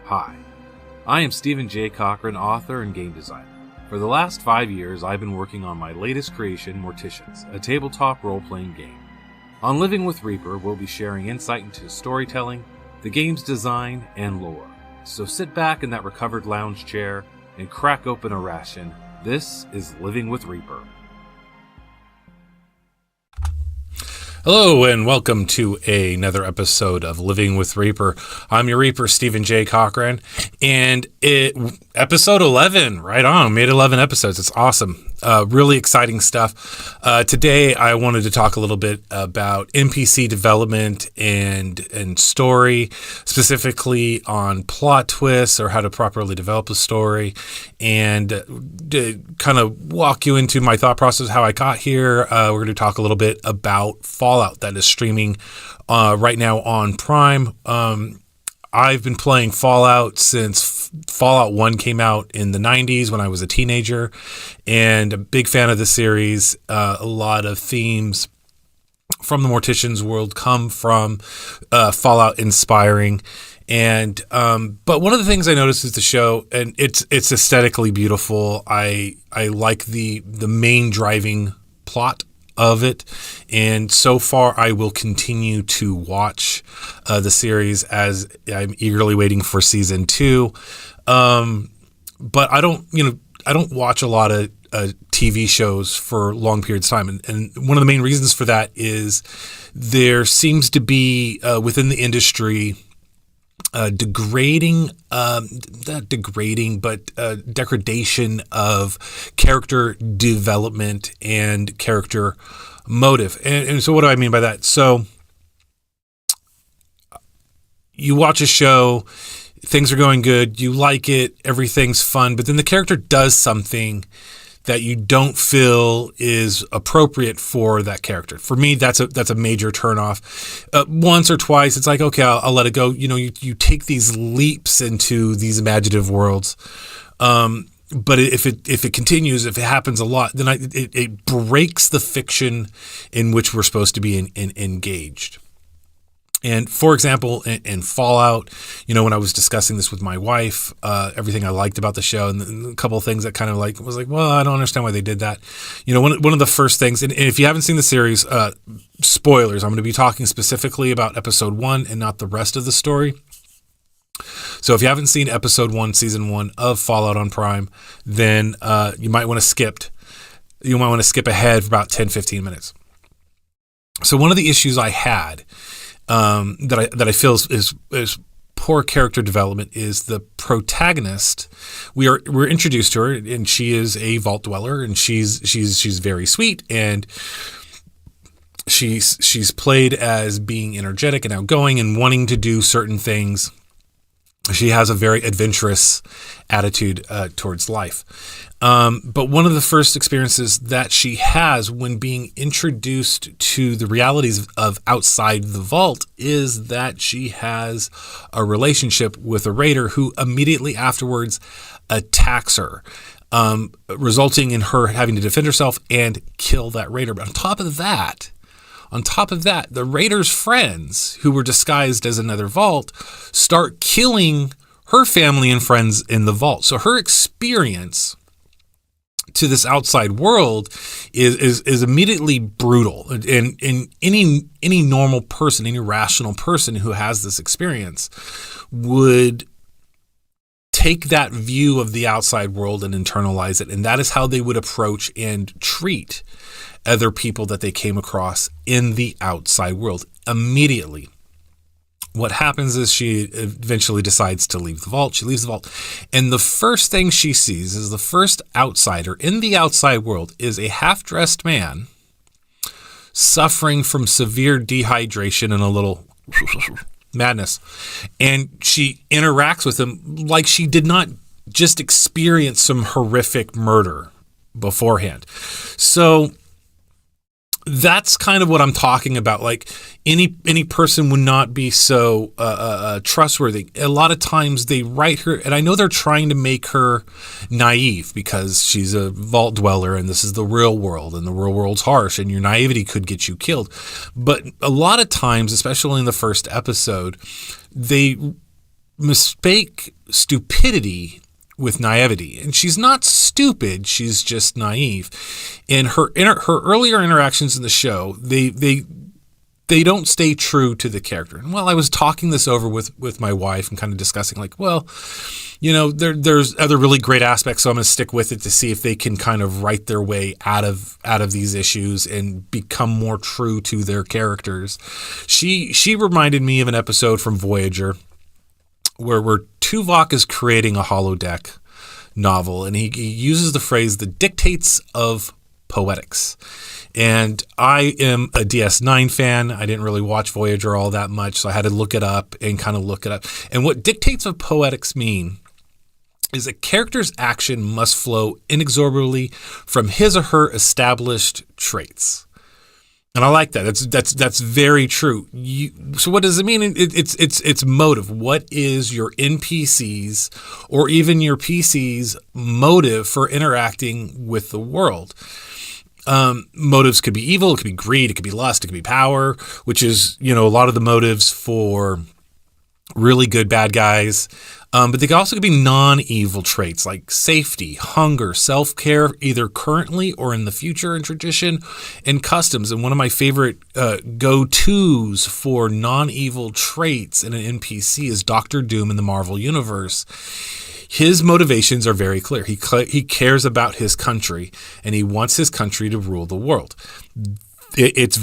Hi, I am Stephen J. Cochran, author and game designer. For the last 5 years, I've been working on my latest creation, Morticians, a tabletop role-playing game. On Living with Reaper, we'll be sharing insight into storytelling, the game's design, and lore. So sit back in that recovered lounge chair and crack open a ration. This is Living with Reaper. Hello and welcome to another episode of Living with Reaper. I'm your Reaper, Stephen J. Cochran, and episode 11, right on, made 11 episodes. It's awesome. Really exciting stuff. Today I wanted to talk a little bit about NPC development and story, specifically on plot twists or how to properly develop a story, and to kind of walk you into my thought process, how I got here. We're going to talk a little bit about Fallout that is streaming right now on Prime. I've been playing Fallout since Fallout 1 came out in the 90s when I was a teenager, and a big fan of the series. A lot of themes from the Morticians world come from Fallout inspiring. And but one of the things I noticed is the show, and it's aesthetically beautiful. I like the main driving plot of it, and so far I will continue to watch the series as I'm eagerly waiting for season 2. But I don't watch a lot of TV shows for long periods of time, and one of the main reasons for that is there seems to be within the industry degradation of character development and character motive. And so what do I mean by that? So you watch a show, things are going good, you like it, everything's fun, but then the character does something that you don't feel is appropriate for that character. For me, that's a major turnoff. Once or twice, it's like, okay, I'll let it go. You take these leaps into these imaginative worlds. But if it continues, if it happens a lot, then it breaks the fiction in which we're supposed to be engaged. And for example, in Fallout, when I was discussing this with my wife, everything I liked about the show, and a couple of things that kind of was like, well, I don't understand why they did that. One of the first things, and if you haven't seen the series, spoilers, I'm going to be talking specifically about episode 1 and not the rest of the story. So if you haven't seen episode 1, season 1 of Fallout on Prime, then you might want to skip ahead for about 10-15 minutes. So one of the issues I had that I feel is poor character development is the protagonist. We're introduced to her, and she is a vault dweller, and she's very sweet, and she's played as being energetic and outgoing and wanting to do certain things. She has a very adventurous attitude towards life. But one of the first experiences that she has when being introduced to the realities of outside the vault is that she has a relationship with a raider who immediately afterwards attacks her, resulting in her having to defend herself and kill that raider. But on top of that, the raider's friends, who were disguised as another vault, start killing her family and friends in the vault. So her experience to this outside world is immediately brutal. And any normal person, any rational person who has this experience would take that view of the outside world and internalize it. And that is how they would approach and treat other people that they came across in the outside world immediately. What happens is she eventually decides to leave the vault. She leaves the vault, and the first thing she sees is the first outsider in the outside world is a half-dressed man suffering from severe dehydration and a little madness. And she interacts with him like she did not just experience some horrific murder beforehand. So that's kind of what I'm talking about. Like any person would not be so trustworthy. A lot of times they write her, and I know they're trying to make her naive because she's a vault dweller and this is the real world, and the real world's harsh and your naivety could get you killed. But a lot of times, especially in the first episode, they mistake stupidity with naivety. And she's not stupid, she's just naive. And her earlier interactions in the show, they don't stay true to the character. And while I was talking this over with my wife and kind of discussing, like, well, there's other really great aspects, so I'm going to stick with it to see if they can kind of write their way out of these issues and become more true to their characters. She reminded me of an episode from Voyager where Tuvok is creating a holodeck novel, and he uses the phrase, the dictates of poetics. And I am a DS9 fan. I didn't really watch Voyager all that much, so I had to look it up. And what dictates of poetics mean is a character's action must flow inexorably from his or her established traits. And I like that. That's very true. So what does it mean? It's motive. What is your NPC's or even your PC's motive for interacting with the world? Motives could be evil, it could be greed, it could be lust, it could be power, which is, a lot of the motives for really good bad guys. But they could also be non-evil traits like safety, hunger, self-care, either currently or in the future in tradition, and customs. And one of my favorite go-tos for non-evil traits in an NPC is Doctor Doom in the Marvel Universe. His motivations are very clear. He cares about his country, and he wants his country to rule the world. It's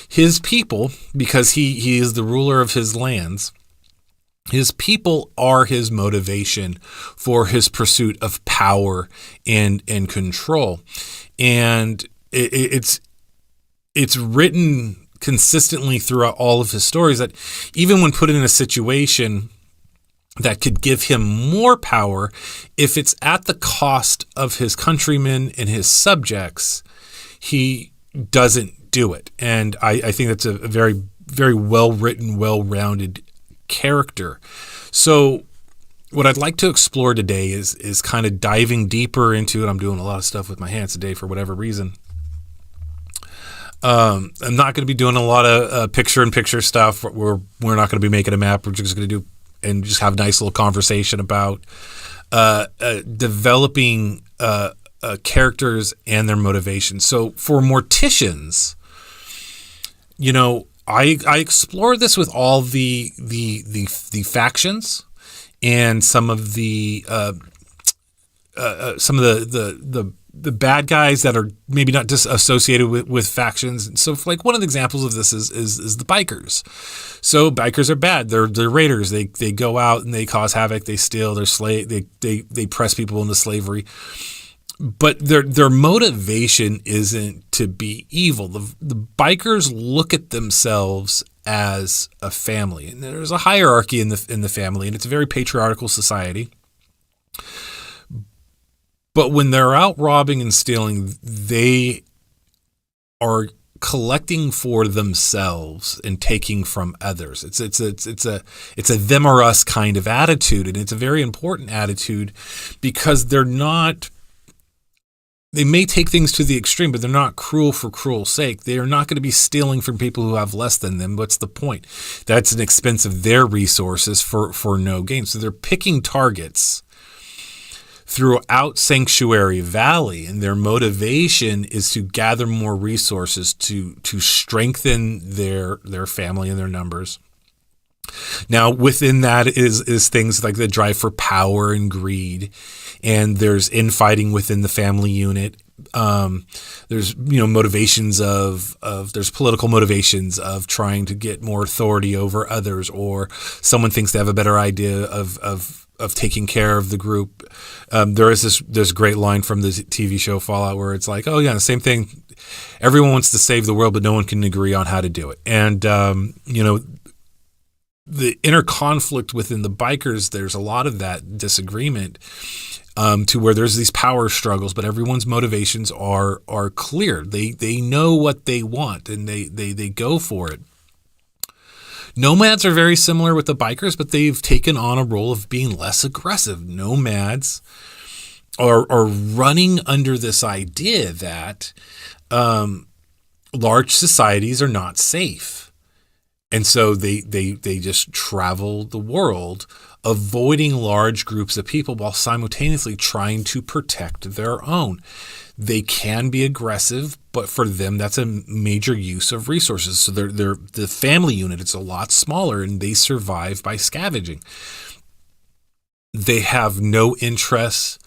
his people, because he is the ruler of his lands. His people are his motivation for his pursuit of power and control. And it's written consistently throughout all of his stories that even when put in a situation that could give him more power, if it's at the cost of his countrymen and his subjects, he doesn't do it. And I think that's a very, very well-written, well-rounded character. So what I'd like to explore today is kind of diving deeper into it. I'm doing a lot of stuff with my hands today for whatever reason. I'm not going to be doing a lot of picture-in-picture stuff. We're not going to be making a map. We're just going to do and just have a nice little conversation about developing characters and their motivations. So for Morticians, I explore this with all the factions and some of the bad guys that are maybe not just associated with factions. And so, like, one of the examples of this is the bikers. So bikers are bad. They're raiders. They go out and they cause havoc. They steal. They press people into slavery. But their motivation isn't to be evil. The bikers look at themselves as a family, and there's a hierarchy in the family, and it's a very patriarchal society. But when they're out robbing and stealing, they are collecting for themselves and taking from others. It's a them or us kind of attitude, and it's a very important attitude because they may take things to the extreme, but they're not cruel for cruel's sake. They are not going to be stealing from people who have less than them. What's the point? That's an expense of their resources for no gain. So they're picking targets throughout Sanctuary Valley, and their motivation is to gather more resources to strengthen their family and their numbers. Now, within that is things like the drive for power and greed, and there's infighting within the family unit. There's motivations there's political motivations of trying to get more authority over others, or someone thinks they have a better idea of taking care of the group. There is this great line from the TV show Fallout where it's like, oh yeah, the same thing. Everyone wants to save the world, but no one can agree on how to do it. And the inner conflict within the bikers, there's a lot of that disagreement to where there's these power struggles, but everyone's motivations are clear. They know what they want, and they go for it. Nomads are very similar with the bikers, but they've taken on a role of being less aggressive. Nomads are running under this idea that large societies are not safe. And so they just travel the world, avoiding large groups of people while simultaneously trying to protect their own. They can be aggressive, but for them, that's a major use of resources. So the family unit is a lot smaller, and they survive by scavenging. They have no interest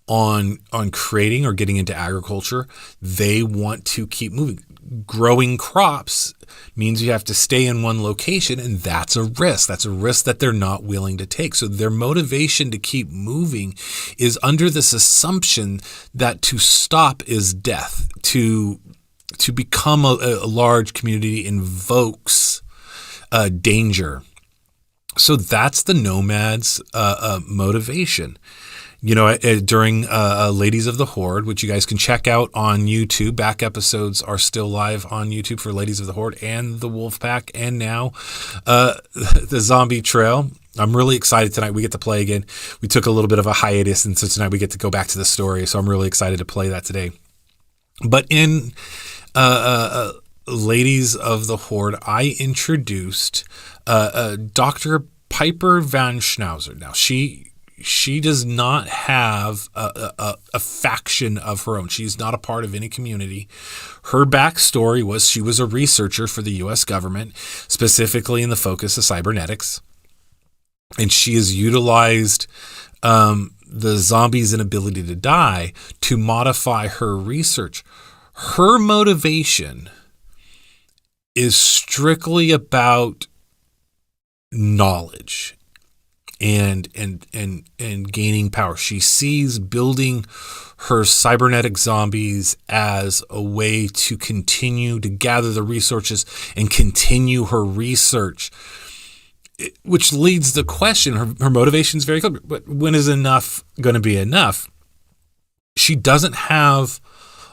on creating or getting into agriculture. They want to keep moving. Growing crops means you have to stay in one location, and that's a risk. That's a risk that they're not willing to take. So their motivation to keep moving is under this assumption that to stop is death. To become a large community invokes danger. So that's the nomad's motivation. During Ladies of the Hoard, which you guys can check out on YouTube. Back episodes are still live on YouTube for Ladies of the Hoard and the Wolf Pack, and now the Zombie Trail. I'm really excited tonight. We get to play again. We took a little bit of a hiatus, and so tonight we get to go back to the story. So I'm really excited to play that today. But in Ladies of the Hoard, I introduced Dr. Piper Van Schnauzer. Now, she does not have a faction of her own. She's not a part of any community. Her backstory was she was a researcher for the U.S. government, specifically in the focus of cybernetics. And she has utilized the zombies' inability to die to modify her research. Her motivation is strictly about knowledge and gaining power. She sees building her cybernetic zombies as a way to continue to gather the resources and continue her research, which leads the question. Her motivation is very clear, but when is enough going to be enough? She doesn't have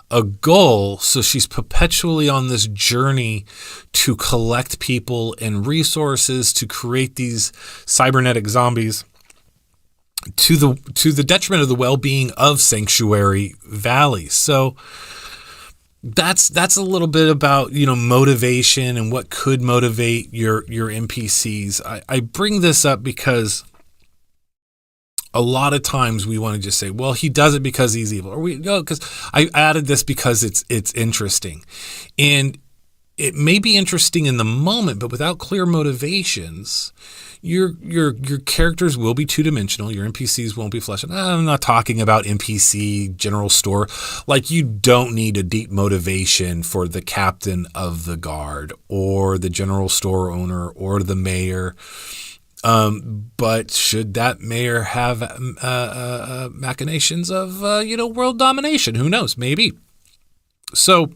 a goal, so she's perpetually on this journey to collect people and resources to create these cybernetic zombies to the detriment of the well-being of Sanctuary Valley. So that's a little bit about motivation and what could motivate your NPCs. I bring this up because a lot of times we want to just say, well, he does it because he's evil, or because I added this because it's interesting. And it may be interesting in the moment, but without clear motivations, your characters will be two-dimensional. Your NPCs won't be fleshed out. I'm not talking about NPC general store. Like, you don't need a deep motivation for the captain of the guard or the general store owner or the mayor. But should that mayor have machinations of world domination? Who knows? Maybe. So,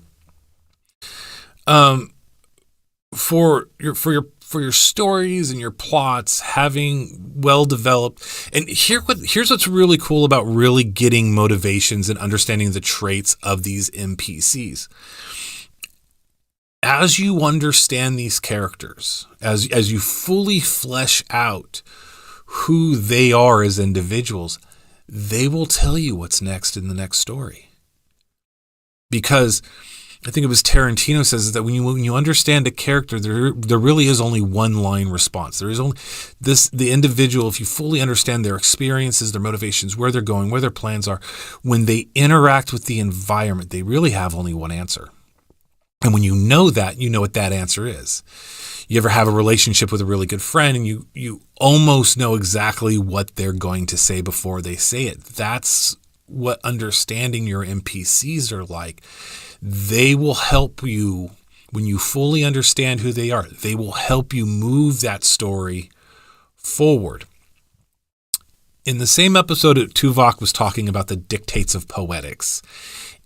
for your stories and your plots having well developed, and here's what's really cool about really getting motivations and understanding the traits of these NPCs. As you understand these characters, as you fully flesh out who they are as individuals, they will tell you what's next in the next story. Because I think it was Tarantino says that when you understand a character, there really is only one line response. There is only the individual, if you fully understand their experiences, their motivations, where they're going, where their plans are, when they interact with the environment, they really have only one answer. And when you know that, you know what that answer is. You ever have a relationship with a really good friend and you almost know exactly what they're going to say before they say it. That's what understanding your NPCs are like. They will help you when you fully understand who they are. They will help you move that story forward. In the same episode, Tuvok was talking about the dictates of poetics.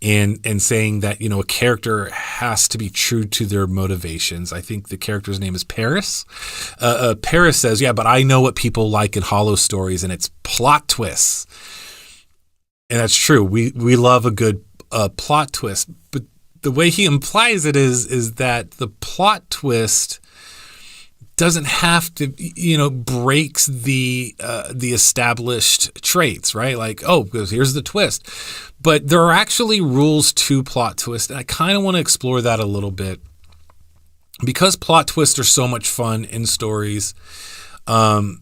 And saying that, a character has to be true to their motivations. I think the character's name is Paris. Paris says, yeah, but I know what people like in Hollow stories, and it's plot twists. And that's true. We love a good plot twist. But the way he implies it is that the plot twist doesn't have to, breaks the established traits, right? Like, because here's the twist. But there are actually rules to plot twist, and I kind of want to explore that a little bit because plot twists are so much fun in stories, the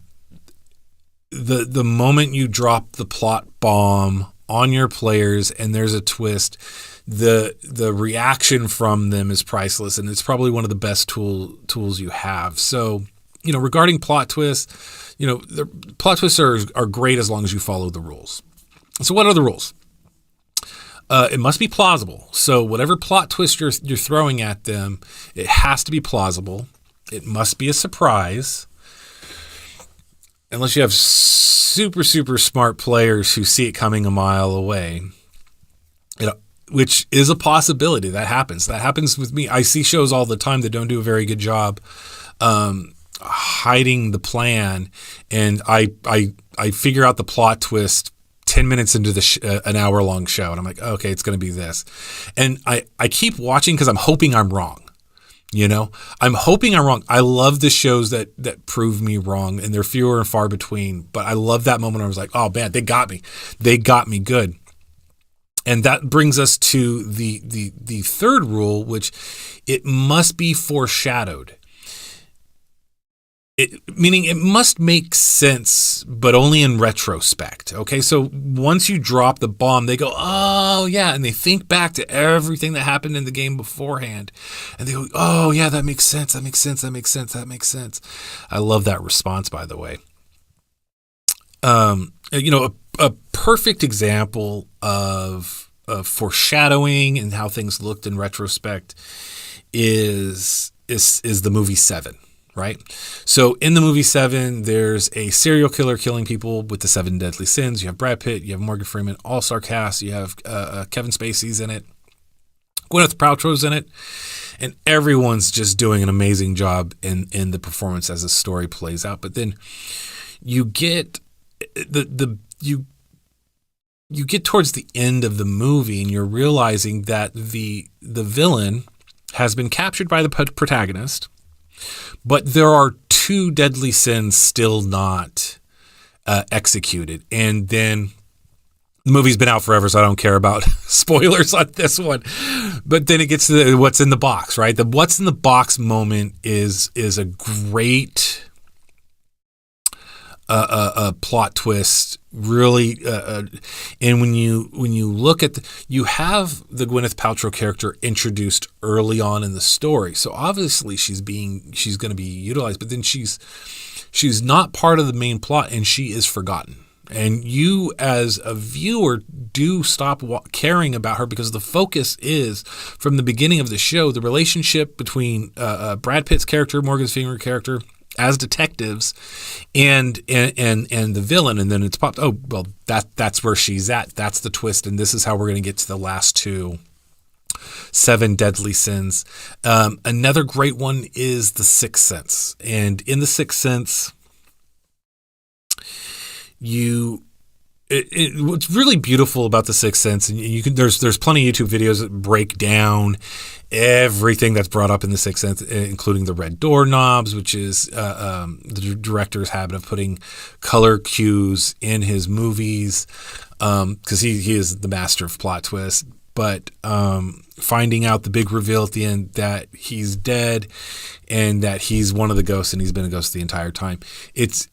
moment you drop the plot bomb on your players and there's a twist, the reaction from them is priceless, and it's probably one of the best tools you have. So, regarding plot twists, the plot twists are great as long as you follow the rules. So what are the rules? It must be plausible. So whatever plot twist you're throwing at them, it has to be plausible. It must be a surprise. Unless you have super, super smart players who see it coming a mile away, which is a possibility. That happens. That happens with me. I see shows all the time that don't do a very good job hiding the plan, and I figure out the plot twist 10 minutes into an hour-long show, and I'm like, okay, it's going to be this. And I keep watching because I'm hoping I'm wrong. I'm hoping I'm wrong. I love the shows that prove me wrong, and they're fewer and far between. But I love that moment where I was like, oh, man, they got me. They got me good. And that brings us to the third rule, which it must be foreshadowed. Meaning it must make sense, but only in retrospect. Okay, so once you drop the bomb, they go, oh, yeah, and they think back to everything that happened in the game beforehand, and they go, oh, yeah, that makes sense, that makes sense, that makes sense, that makes sense. I love that response, by the way. A perfect example of foreshadowing and how things looked in retrospect is the movie Seven. Right? So in the movie Seven, there's a serial killer killing people with the 7 deadly sins. You have Brad Pitt, you have Morgan Freeman, all-star cast. You have Kevin Spacey's in it. Gwyneth Paltrow's in it. And everyone's just doing an amazing job in the performance as the story plays out. But then you get you get towards the end of the movie and you're realizing that the villain has been captured by the protagonist. But there are 2 deadly sins still not executed. And then the movie's been out forever, so I don't care about spoilers on this one. But then it gets to what's in the box, right? The what's in the box moment is a great plot twist. Really, and when you look at you have the Gwyneth Paltrow character introduced early on in the story, so obviously she's going to be utilized, but then she's not part of the main plot, and she is forgotten. And you, as a viewer, do stop caring about her because the focus is, from the beginning of the show, the relationship between Brad Pitt's character, Morgan Freeman's character, as detectives, and the villain, and then it's popped. Oh, well, that's where she's at. That's the twist, and this is how we're going to get to the last 2 7 deadly sins. Another great one is The Sixth Sense, and in The Sixth Sense, what's really beautiful about The Sixth Sense, and there's plenty of YouTube videos that break down everything that's brought up in The Sixth Sense, including the red doorknobs, which is the director's habit of putting color cues in his movies, because he is the master of plot twists. But finding out the big reveal at the end that he's dead and that he's one of the ghosts and he's been a ghost the entire time. It's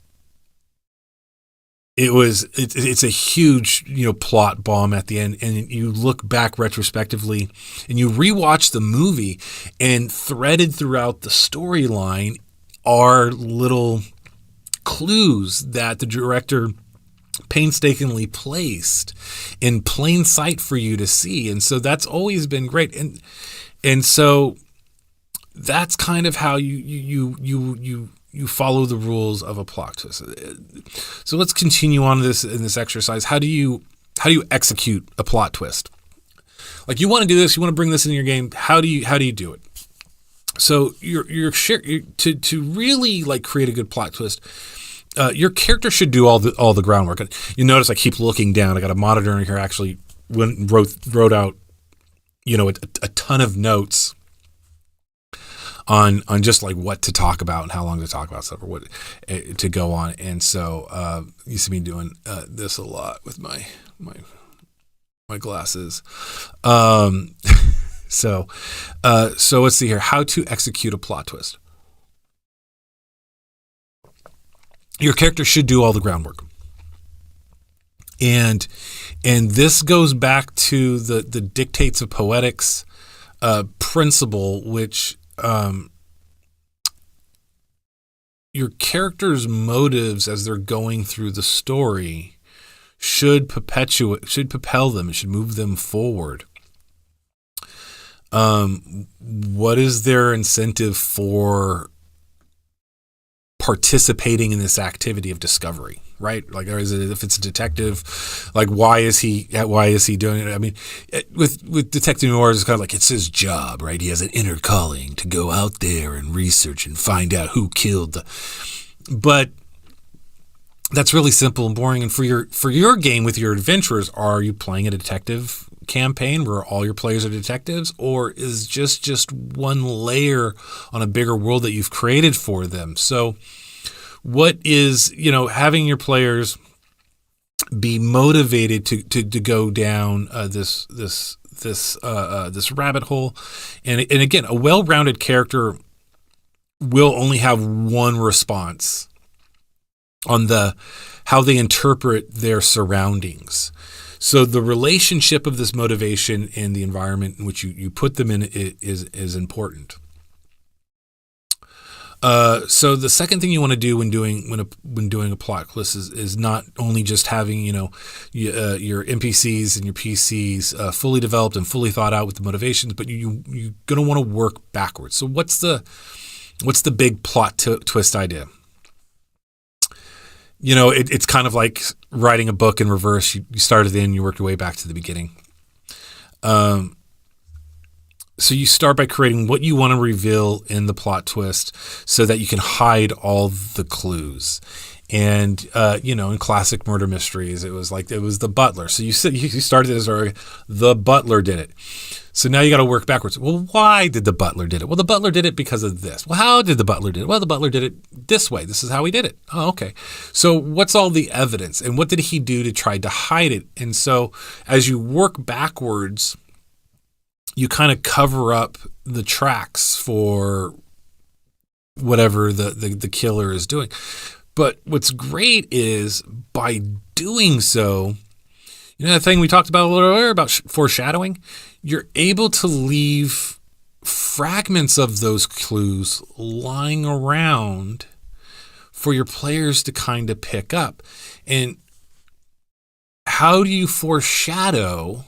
a huge, plot bomb at the end, and you look back retrospectively and you rewatch the movie, and threaded throughout the storyline are little clues that the director painstakingly placed in plain sight for you to see. And so that's always been great. And so that's kind of how you follow the rules of a plot twist. So let's continue on in this exercise. How do you execute a plot twist? Like, you want to do this, you want to bring this in your game. How do you do it? So to really like create a good plot twist, your character should do all the groundwork. You notice I keep looking down. I got a monitor in here. Actually, wrote out a ton of notes on just like what to talk about and how long to talk about stuff or what to go on. And so you see me doing this a lot with my glasses. So let's see here. How to execute a plot twist. Your character should do all the groundwork. And this goes back to the dictates of poetics principle, which your character's motives as they're going through the story should propel them. It should move them forward. What is their incentive for participating in this activity of discovery, right? Like, or is it, if it's a detective, like, why is he doing it? I mean, with detective noirs, it's kind of like, it's his job, right? He has an inner calling to go out there and research and find out who killed but that's really simple and boring. And for your game with your adventurers, are you playing a detective campaign where all your players are detectives, or is just one layer on a bigger world that you've created for them? So what is, having your players be motivated to go down this rabbit hole, and again, a well-rounded character will only have one response on how they interpret their surroundings. So the relationship of this motivation and the environment in which you put them in is important. So the second thing you want to do when doing a plot twist is not only just having your NPCs and your PCs fully developed and fully thought out with the motivations, but you're going to want to work backwards. So what's the big plot twist idea? It's kind of like writing a book in reverse. You start at the end, you work your way back to the beginning. So you start by creating what you want to reveal in the plot twist so that you can hide all the clues. And, in classic murder mysteries, it was the butler. So you started as the butler did it. So now you got to work backwards. Well, why did the butler did it? Well, the butler did it because of this. Well, how did the butler do it? Well, the butler did it this way. This is how he did it. Oh, okay. So what's all the evidence? And what did he do to try to hide it? And so as you work backwards, you kind of cover up the tracks for whatever the killer is doing. But what's great is by doing so, the thing we talked about a little earlier about foreshadowing, you're able to leave fragments of those clues lying around for your players to kind of pick up. And how do you foreshadow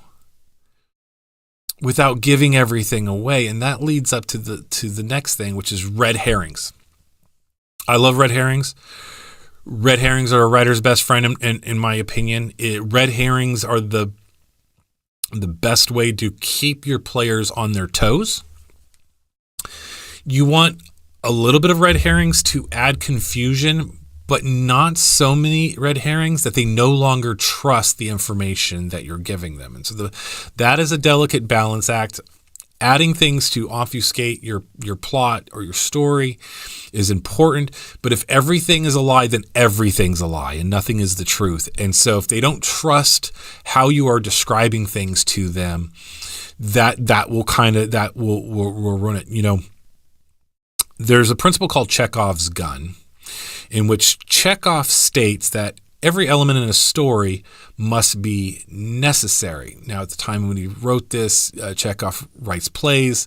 without giving everything away? And that leads up to the next thing, which is red herrings. I love red herrings. Red herrings are a writer's best friend, in my opinion. Red herrings are the best way to keep your players on their toes. You want a little bit of red herrings to add confusion, but not so many red herrings that they no longer trust the information that you're giving them. And so that is a delicate balance act. Adding things to obfuscate your plot or your story is important, but if everything is a lie, then everything's a lie and nothing is the truth. And so if they don't trust how you are describing things to them, that will ruin it. There's a principle called Chekhov's gun, in which Chekhov states that every element in a story must be necessary. Now, at the time when he wrote this, Chekhov writes plays.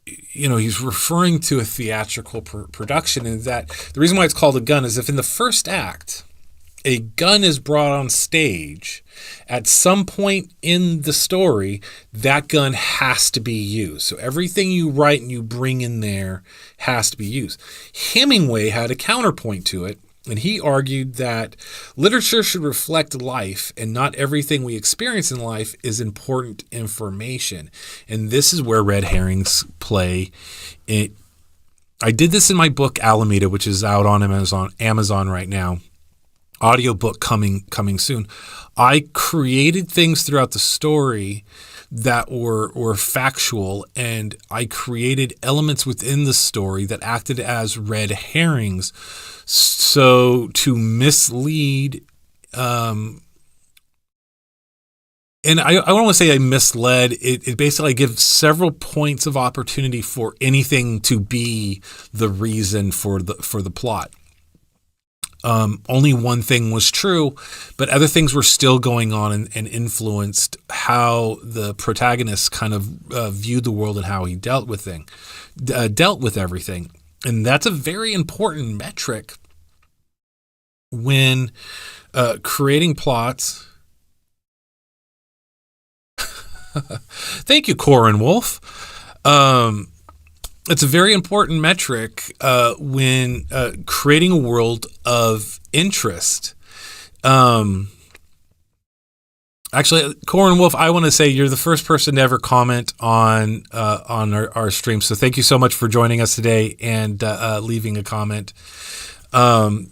He's referring to a theatrical production, and that the reason why it's called a gun is if in the first act, a gun is brought on stage, at some point in the story, that gun has to be used. So everything you write and you bring in there has to be used. Hemingway had a counterpoint to it, and he argued that literature should reflect life, and not everything we experience in life is important information. And this is where red herrings play. I did this in my book Alameda, which is out on Amazon right now. Audiobook coming soon. I created things throughout the story that were factual, and I created elements within the story that acted as red herrings, so to mislead and I don't want to say I misled. It basically gives several points of opportunity for anything to be the reason for the plot. Only one thing was true, but other things were still going on and influenced how the protagonist kind of viewed the world and how he dealt with everything. And that's a very important metric when creating plots. Thank you, Corin Wolf. It's a very important metric when creating a world of interest. Actually, Corin Wolf, I want to say you're the first person to ever comment on our stream. So thank you so much for joining us today and leaving a comment. And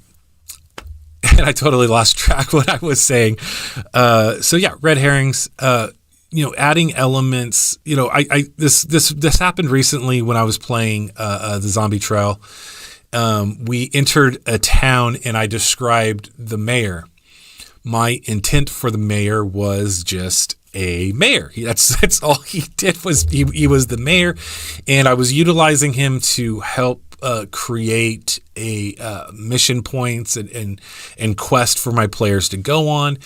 I totally lost track of what I was saying. So yeah, red herrings. Adding elements. This happened recently when I was playing the Zombie Trail. We entered a town and I described the mayor. My intent for the mayor was just a mayor. That's all he did was he was the mayor, and I was utilizing him to help create a mission points and quest for my players to go on.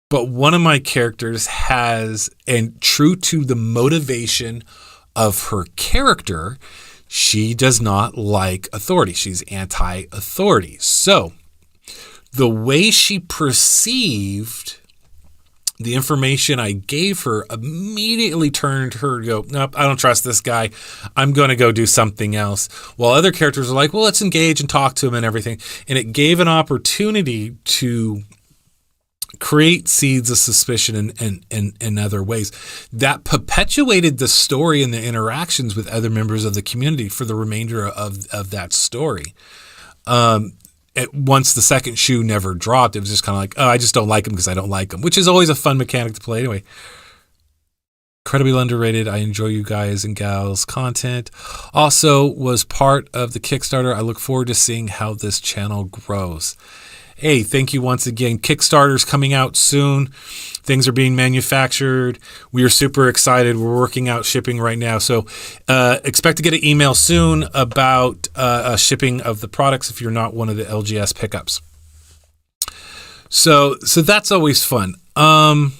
But one of my characters has, and true to the motivation of her character, she does not like authority. She's anti-authority. So the way she perceived the information I gave her immediately turned her to go, nope, I don't trust this guy. I'm going to go do something else. While other characters are like, well, let's engage and talk to him and everything. And it gave an opportunity to create seeds of suspicion in other ways that perpetuated the story and the interactions with other members of the community for the remainder of that story. Once the second shoe never dropped, it was just kind of like, oh, I just don't like him because I don't like him, which is always a fun mechanic to play anyway. Incredibly underrated. I enjoy you guys and gals content. Also was part of the Kickstarter. I look forward to seeing how this channel grows. Hey, thank you once again. Kickstarter's coming out soon. Things are being manufactured. We are super excited. We're working out shipping right now. So expect to get an email soon about shipping of the products if you're not one of the LGS pickups. So that's always fun. One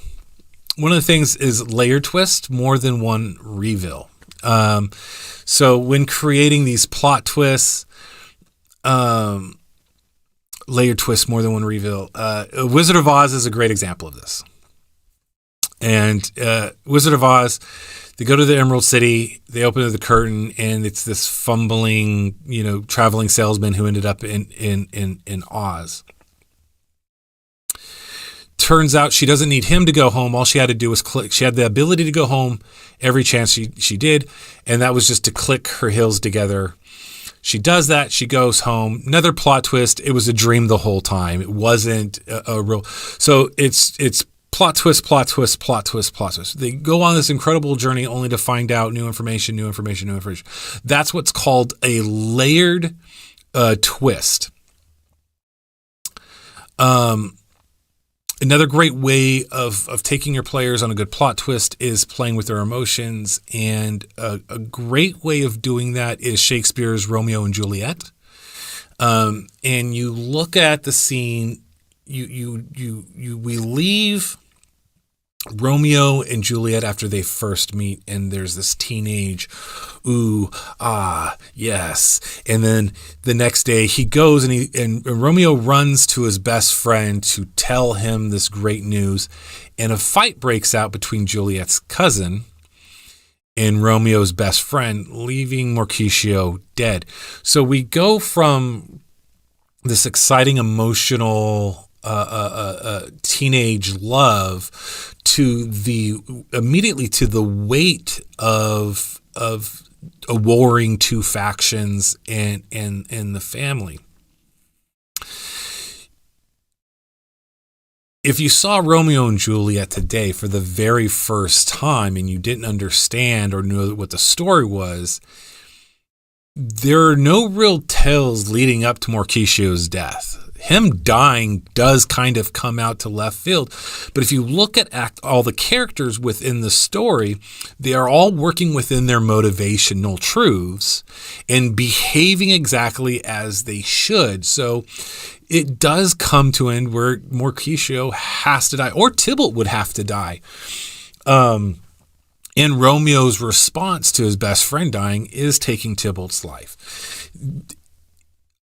of the things is layer twist, more than one reveal. So when creating these plot twists, layer twist, more than one reveal. Wizard of Oz is a great example of this. And Wizard of Oz, they go to the Emerald City, they open the curtain, and it's this fumbling, traveling salesman who ended up in Oz. Turns out she doesn't need him to go home. All she had to do was click. She had the ability to go home every chance she did, and that was just to click her heels together. She does that. She goes home. Another plot twist. It was a dream the whole time. It wasn't a real. So it's plot twist, plot twist, plot twist, plot twist. They go on this incredible journey only to find out new information. That's what's called a layered twist. Another great way of taking your players on a good plot twist is playing with their emotions, and a great way of doing that is Shakespeare's Romeo and Juliet. And you look at the scene, we leave Romeo and Juliet after they first meet, and there's this teenage, ooh, ah, yes. And then the next day he goes and Romeo runs to his best friend to tell him this great news, and a fight breaks out between Juliet's cousin and Romeo's best friend, leaving Mercutio dead. So we go from this exciting, emotional teenage love immediately to the weight of a warring two factions and the family. If you saw Romeo and Juliet today for the very first time and you didn't understand or know what the story was, there are no real tales leading up to Mercutio's death. him dying does kind of come out to left field. But if you look at all the characters within the story, they are all working within their motivational truths and behaving exactly as they should. So it does come to an end where Mortician has to die, or Tybalt would have to die. And Romeo's response to his best friend dying is taking Tybalt's life.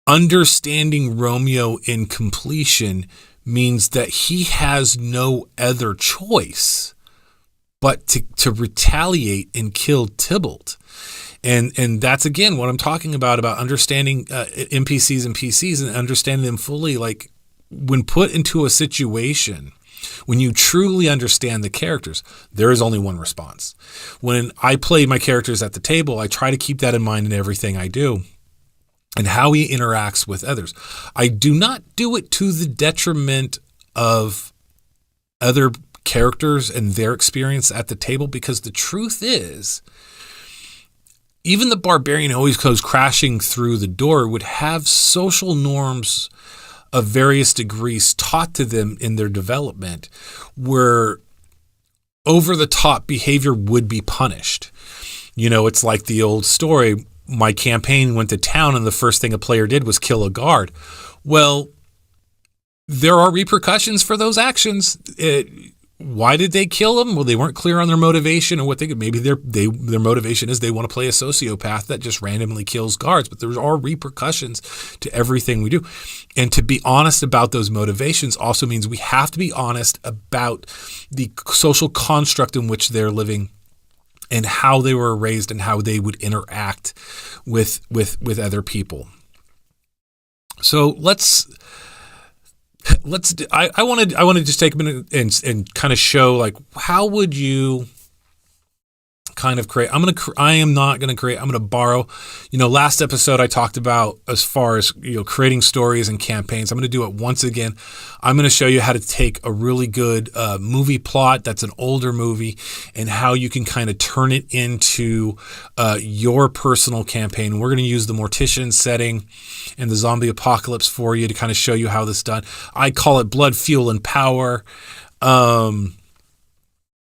Understanding Romeo in completion means that he has no other choice but to retaliate and kill Tybalt. And that's, again, what I'm talking about understanding NPCs and PCs and understanding them fully. Like, when put into a situation, when you truly understand the characters, there is only one response. When I play my characters at the table, I try to keep that in mind in everything I do and how he interacts with others. I do not do it to the detriment of other characters and their experience at the table, because the truth is, even the barbarian who always goes crashing through the door would have social norms of various degrees taught to them in their development, where over-the-top behavior would be punished. You know, it's like the old story, my campaign went to town and the first thing a player did was kill a guard. Well, there are repercussions for those actions. Why did they kill them? Well, they weren't clear on their motivation or what maybe their motivation is they want to play a sociopath that just randomly kills guards. But there are repercussions to everything we do. And to be honest about those motivations also means we have to be honest about the social construct in which they're living and how they were raised and how they would interact with other people. So I want to just take a minute and kind of show, like, how would you kind of create. I'm going to borrow. Last episode I talked about as far as, creating stories and campaigns. I'm going to do it once again. I'm going to show you how to take a really good movie plot that's an older movie and how you can kind of turn it into your personal campaign. We're going to use the Mortician setting and the zombie apocalypse for you to kind of show you how this is done. I call it Blood, Fuel, and Power.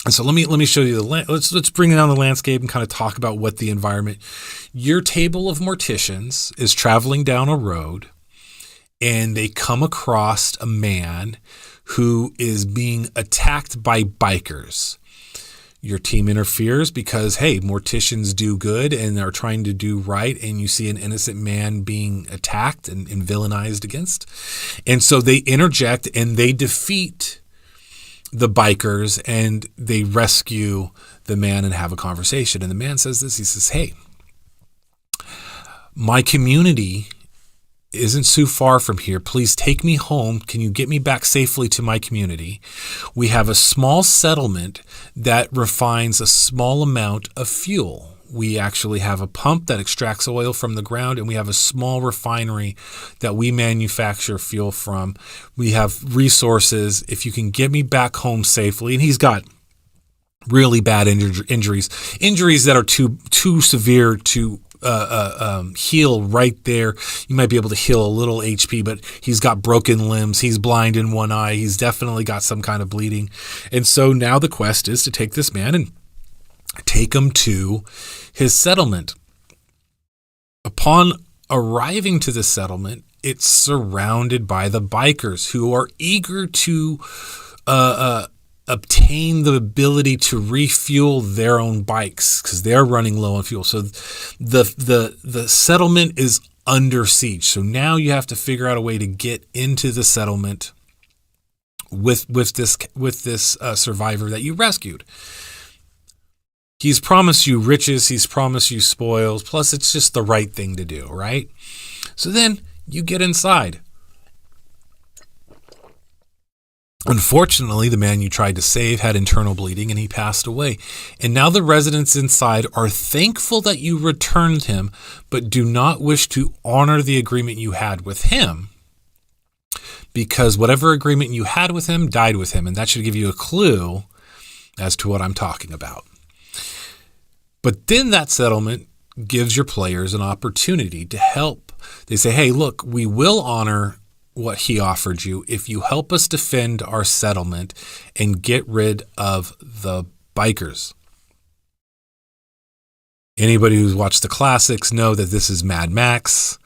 And so let me show you let's bring down the landscape and kind of talk about what the environment. Your table of morticians is traveling down a road, and they come across a man who is being attacked by bikers. Your team interferes because, hey, morticians do good and are trying to do right, and you see an innocent man being attacked and villainized against. And so they interject and they defeat the bikers, and they rescue the man and have a conversation. And the man says this, he says, hey, my community isn't too far from here. Please take me home. Can you get me back safely to my community? We have a small settlement that refines a small amount of fuel. We actually have a pump that extracts oil from the ground, and we have a small refinery that we manufacture fuel from. We have resources. If you can get me back home safely, and he's got really bad injuries that are too severe to heal right there. You might be able to heal a little HP, but he's got broken limbs. He's blind in one eye. He's definitely got some kind of bleeding. And so now the quest is to take this man and take him to his settlement. Upon arriving to the settlement, it's surrounded by the bikers who are eager to obtain the ability to refuel their own bikes because they're running low on fuel. So the settlement is under siege. So now you have to figure out a way to get into the settlement with this survivor that you rescued. He's promised you riches, he's promised you spoils, plus it's just the right thing to do, right? So then you get inside. Unfortunately, the man you tried to save had internal bleeding and he passed away. And now the residents inside are thankful that you returned him, but do not wish to honor the agreement you had with him, because whatever agreement you had with him died with him. And that should give you a clue as to what I'm talking about. But then that settlement gives your players an opportunity to help. They say, hey, look, we will honor what he offered you if you help us defend our settlement and get rid of the bikers. Anybody who's watched the classics know that this is Mad Max,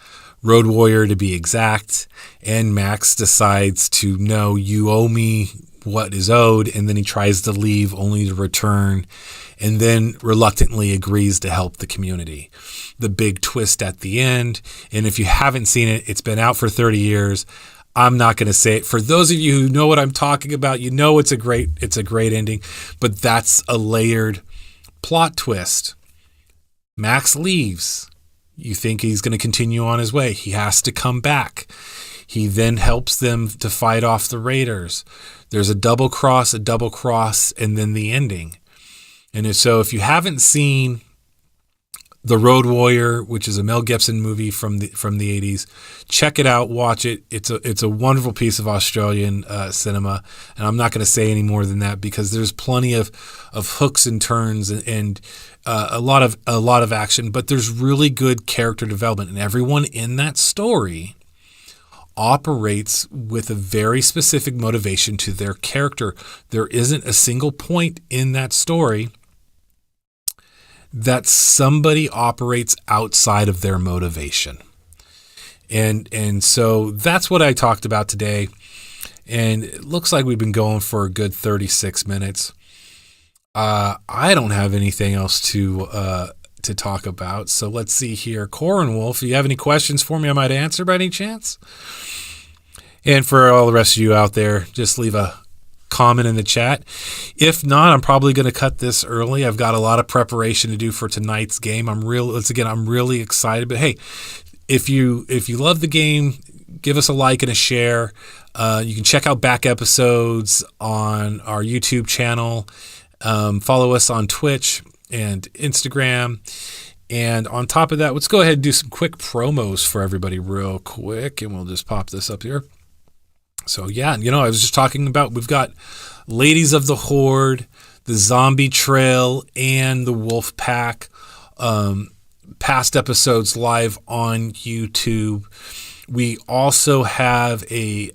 Road Warrior to be exact, and Max decides to, no, you owe me what is owed, and then he tries to leave only to return, and then reluctantly agrees to help the community. The big twist at the end, and if you haven't seen it, it's been out for 30 years. I'm not going to say it. For those of you who know what I'm talking about, you know it's a great ending, but that's a layered plot twist. Max leaves. You think he's going to continue on his way. He has to come back. He then helps them to fight off the raiders. There's a double cross, and then the ending. And so if you haven't seen The Road Warrior, which is a Mel Gibson movie from the 80s, check it out, watch it. It's a wonderful piece of Australian cinema, and I'm not going to say any more than that because there's plenty of hooks and turns and a lot of action, but there's really good character development, and everyone in that story operates with a very specific motivation to their character. There isn't a single point in that story that somebody operates outside of their motivation. And so that's what I talked about today. And it looks like we've been going for a good 36 minutes. I don't have anything else to talk about. So let's see here. Corin Wolf, if you have any questions for me I might answer by any chance? And for all the rest of you out there, just leave a comment in the chat. If not, I'm probably going to cut this early. I've got a lot of preparation to do for tonight's game. I'm really excited. But hey, if you love the game, give us a like and a share. You can check out back episodes on our YouTube channel. Follow us on Twitch and Instagram. And on top of that, let's go ahead and do some quick promos for everybody real quick. And we'll just pop this up here. So yeah, I was just talking about, we've got Ladies of the Hoard, the Zombie Trail, and the Wolf Pack past episodes live on YouTube. We also have a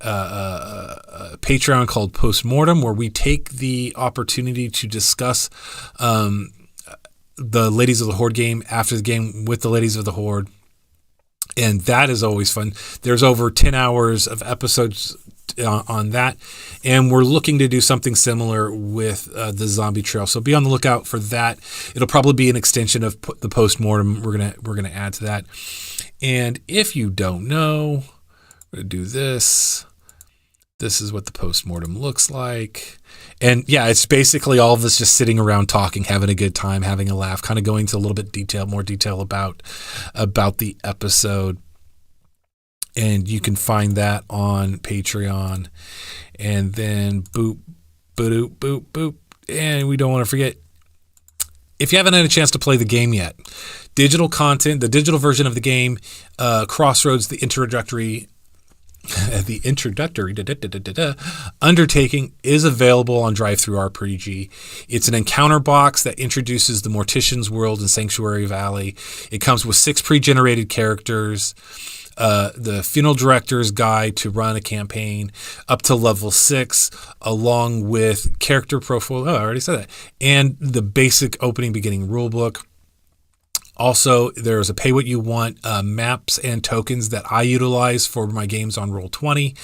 Patreon called Postmortem, where we take the opportunity to discuss the Ladies of the Hoard game after the game with the Ladies of the Hoard. And that is always fun. There's over 10 hours of episodes on that, and we're looking to do something similar with the Zombie Trail. So be on the lookout for that. It'll probably be an extension of the Postmortem. We're gonna add to that. And if you don't know, we're gonna do this. This is what the Postmortem looks like. And yeah, it's basically all of us just sitting around talking, having a good time, having a laugh, kind of going into a little bit more detail about the episode. And you can find that on Patreon. And then boop, boop, boop, boop. And we don't want to forget, if you haven't had a chance to play the game yet, digital content, the digital version of the game, Crossroads, the introductory Undertaking is available on Drivethru-RPG. It's an encounter box that introduces the Morticians world in Sanctuary Valley. It comes with 6 pre-generated characters, the funeral director's guide to run a campaign up to level 6, along with character profile. Oh, I already said that. And the basic opening beginning rulebook. Also, there's a pay what you want maps and tokens that I utilize for my games on Roll20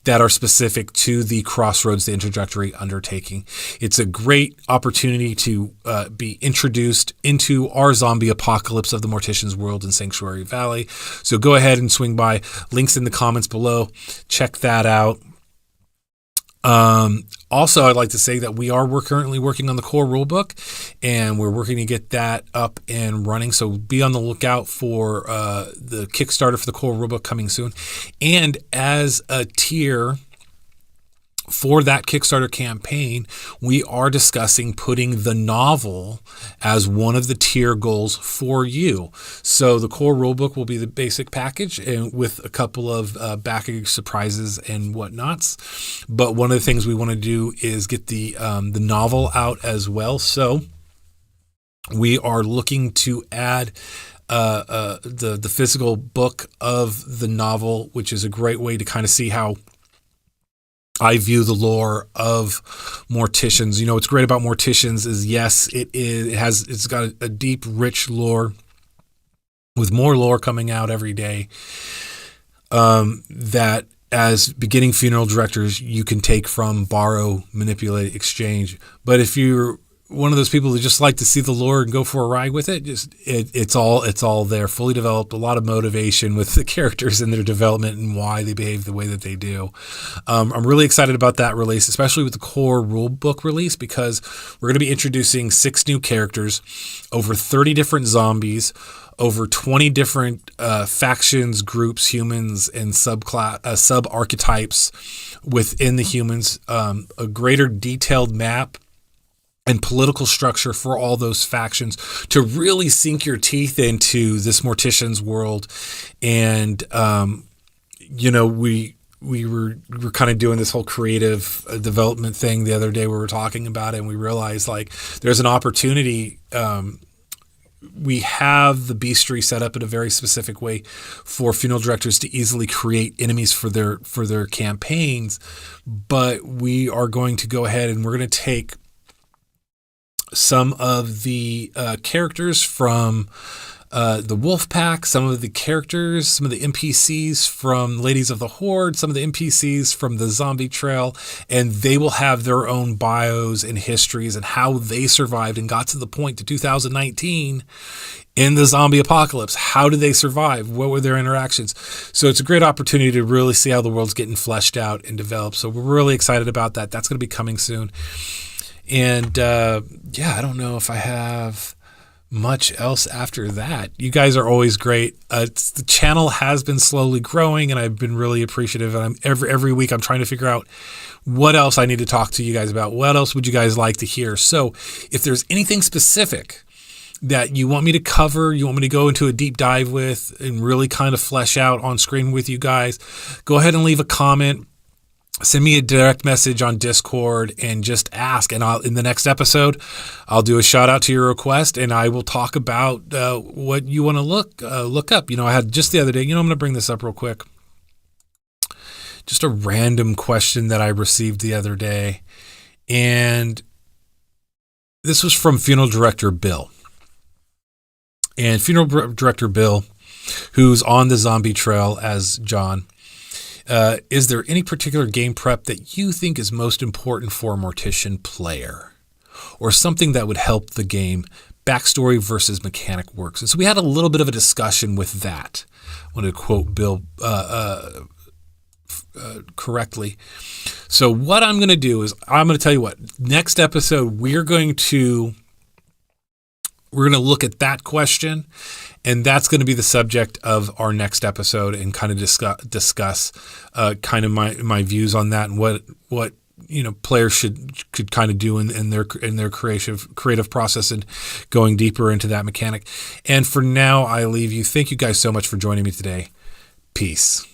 that are specific to the Crossroads, the Introductory Undertaking. It's a great opportunity to be introduced into our zombie apocalypse of the Morticians world in Sanctuary Valley. So go ahead and swing by. Links in the comments below. Check that out. Also, I'd like to say that we're currently working on the core rulebook, and we're working to get that up and running. So be on the lookout for the Kickstarter for the core rulebook coming soon. And as a tier for that Kickstarter campaign, we are discussing putting the novel as one of the tier goals for you. So the core rulebook will be the basic package, and with a couple of backage surprises and whatnots. But one of the things we want to do is get the novel out as well. So We are looking to add the physical book of the novel, which is a great way to kind of see how I view the lore of Morticians. You know, what's great about Morticians is, yes, it's got a deep, rich lore with more lore coming out every day. That as beginning funeral directors, you can take from, borrow, manipulate, exchange. But if you're one of those people who just like to see the lore and go for a ride with it, it's all there, fully developed, a lot of motivation with the characters and their development and why they behave the way that they do. I'm really excited about that release, especially with the core rule book release, because we're going to be introducing 6 new characters, over 30 different zombies, over 20 different factions, groups, humans, and sub-archetypes within the humans, a greater detailed map and political structure for all those factions to really sink your teeth into this Morticians world. And, we were kind of doing this whole creative development thing the other day. We were talking about it, and we realized, like, there's an opportunity. We have the bestiary set up in a very specific way for funeral directors to easily create enemies for their campaigns. But we are going to go ahead and we're going to take some of the characters from the Wolf Pack, some of the NPCs from Ladies of the Hoard, some of the NPCs from the Zombie Trail, and they will have their own bios and histories and how they survived and got to the point to 2019 in the zombie apocalypse. How did they survive? What were their interactions? So it's a great opportunity to really see how the world's getting fleshed out and developed. So we're really excited about that. That's going to be coming soon. And I don't know if I have much else after that. You guys are always great. The channel has been slowly growing, and I've been really appreciative. And every week I'm trying to figure out what else I need to talk to you guys about. What else would you guys like to hear? So if there's anything specific that you want me to cover, you want me to go into a deep dive with and really kind of flesh out on screen with you guys, go ahead and leave a comment. Send me a direct message on Discord and just ask. And in the next episode, I'll do a shout out to your request, and I will talk about what you want to look up. You know, I had just the other day, I'm going to bring this up real quick. Just a random question that I received the other day. And this was from Funeral Director Bill. And Funeral Director Bill, who's on the Zombie Trail as John, is there any particular game prep that you think is most important for a Mortician player, or something that would help the game, backstory versus mechanic works? And so we had a little bit of a discussion with that. I want to quote Bill correctly. So what I'm going to do is I'm going to tell you what, next episode we're going to look at that question, and that's going to be the subject of our next episode, and kind of discuss kind of my views on that and what players could kind of do in their creative process and going deeper into that mechanic. And for now, I leave you. Thank you guys so much for joining me today. Peace.